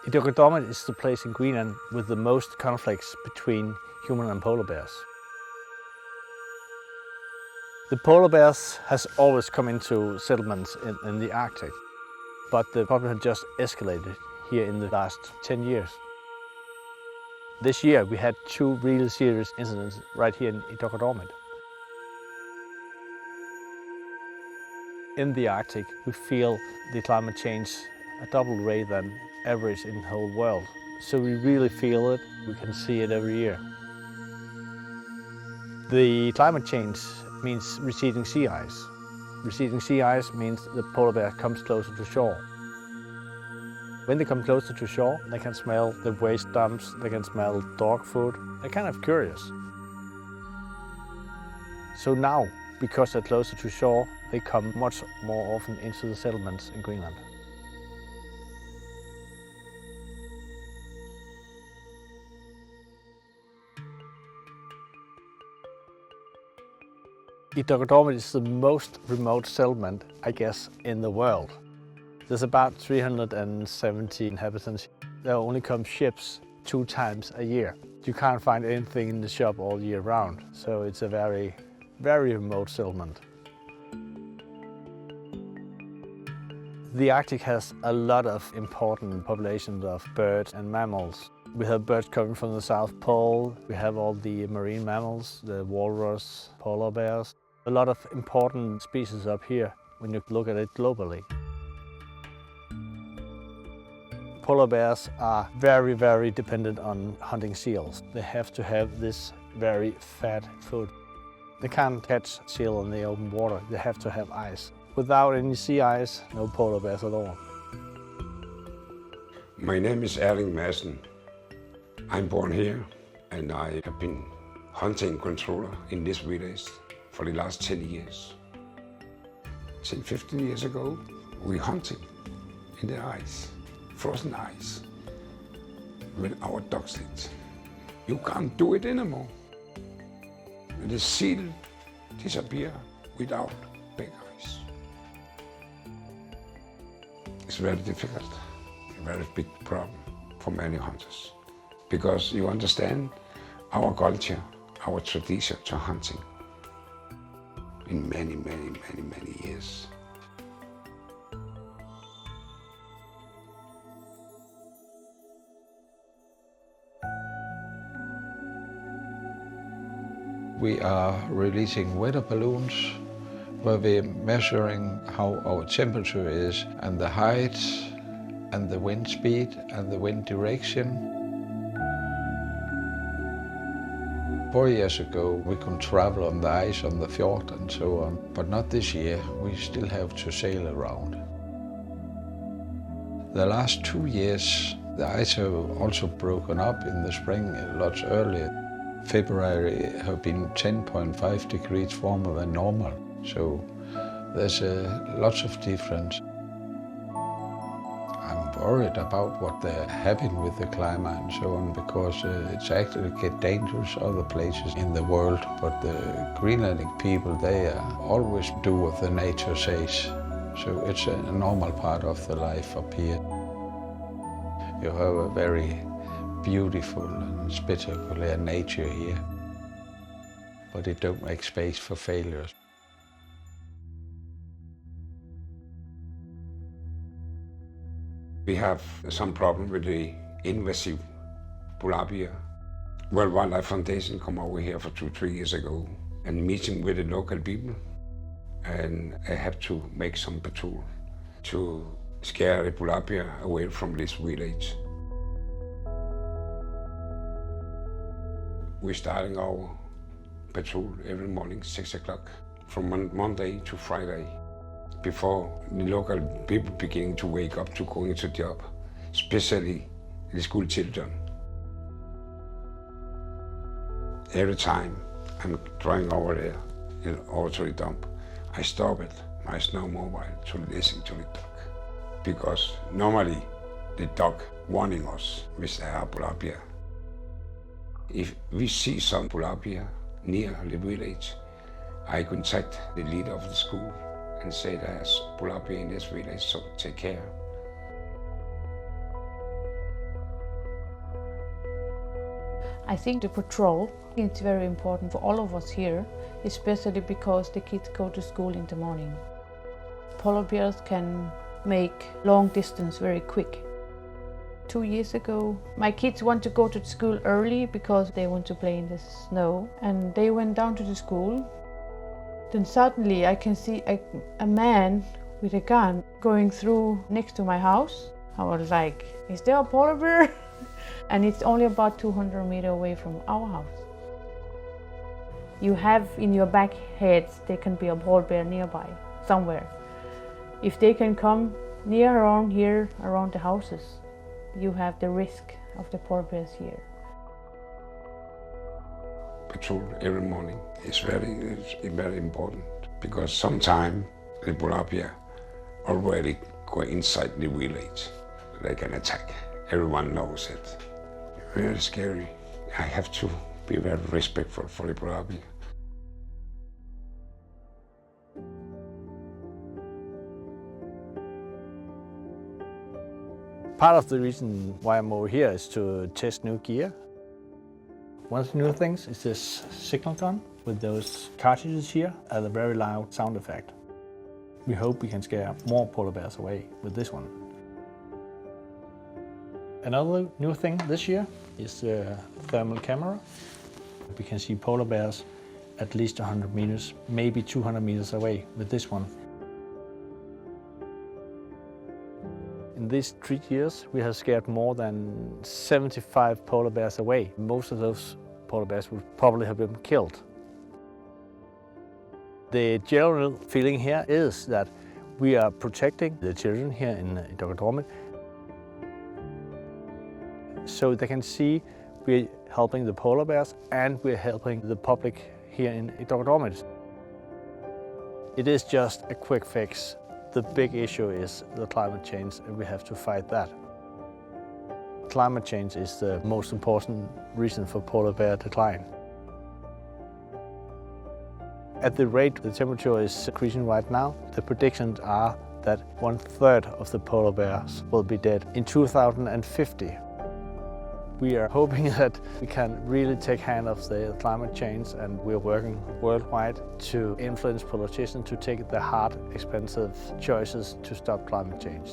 Ittoqqortoormiit is the place in Greenland with the most conflicts between human and polar bears. The polar bears has always come into settlements in the Arctic, but the problem has just escalated here in the last 10 years. This year we had two really serious incidents right here in Ittoqqortoormiit. In the Arctic we feel the climate change a double rate than average in the whole world. So we really feel it, we can see it every year. The climate change means receding sea ice. Receding sea ice means the polar bear comes closer to shore. When they come closer to shore, they can smell the waste dumps, they can smell dog food. They're kind of curious. So now, because they're closer to shore, they come much more often into the settlements in Greenland. Ittoqqortoormiit is the most remote settlement, I guess, in the world. There's about 370 inhabitants. There only come ships 2 times a year. You can't find anything in the shop all year round, so it's a very, very remote settlement. The Arctic has a lot of important populations of birds and mammals. We have birds coming from the South Pole, we have all the marine mammals, the walrus, polar bears. A lot of important species up here when you look at it globally. Polar bears are very, very dependent on hunting seals. They have to have this very fat food. They can't catch seal in the open water, they have to have ice. Without any sea ice, no polar bears at all. My name is Erling Madsen. I'm born here and I have been hunting controller in this village for the last 10 years. 10, 15 years ago, we hunted in the ice, frozen ice, with our dog sleds. You can't do it anymore. The seal disappears without big ice. It's very difficult, a very big problem for many hunters. Because you understand our culture, our tradition to hunting in many, many, many, many years. We are releasing weather balloons where we're measuring how our temperature is and the height and the wind speed and the wind direction. 4 years ago, we could travel on the ice on the fjord and so on, but not this year. We still have to sail around. The last 2 years, the ice have also broken up in the spring lots earlier. February have been 10.5 degrees warmer than normal, so there's lots of difference. I'm worried about what they're having with the climate and so on, because it's actually get dangerous other places in the world, but the Greenlandic people, they always do what the nature says. So it's a normal part of the life up here. You have a very beautiful and spectacular nature here, but it don't make space for failures. We have some problem with the invasive polar bear. World Wildlife Foundation come over here for 2-3 years ago and meeting with the local people, and I have to make some patrol to scare the polar bear away from this village. We're starting our patrol every morning, 6 o'clock, from Monday to Friday, before the local people beginning to wake up to going to job, especially the school children. Every time I'm driving over there, over to the dump, I stop at my snowmobile to listen to the dog. Because normally the dog warning us with the polar bear. If we see some polar bear near the village, I contact the leader of the school and say there's polar bear in this village, so take care. I think the patrol is very important for all of us here, especially because the kids go to school in the morning. Polar bears can make long distance very quick. 2 years ago, my kids want to go to school early because they want to play in the snow, and they went down to the school. Then suddenly I can see a man with a gun going through next to my house. I was like, is there a polar bear? And it's only about 200 meters away from our house. You have in your back heads there can be a polar bear nearby, somewhere. If they can come near around here, around the houses, you have the risk of the polar bears here. Patrol every morning is very important, because sometimes the polar bear already go inside the village. They can attack. Everyone knows it. Very scary. I have to be very respectful for the polar bear. Part of the reason why I'm over here is to test new gear. One of the new things is this signal gun with those cartridges here and a very loud sound effect. We hope we can scare more polar bears away with this one. Another new thing this year is the thermal camera. We can see polar bears at least 100 meters, maybe 200 meters away with this one. In these 3 years, we have scared more than 75 polar bears away. Most of those polar bears would probably have been killed. The general feeling here is that we are protecting the children here in Ittoqqortoormiit, so they can see we're helping the polar bears and we're helping the public here in Ittoqqortoormiit. It is just a quick fix. The big issue is the climate change, and we have to fight that. Climate change is the most important reason for polar bear decline. At the rate the temperature is increasing right now, the predictions are that 1/3 of the polar bears will be dead in 2050. We are hoping that we can really take hand of the climate change, and we're working worldwide to influence politicians to take the hard, expensive choices to stop climate change.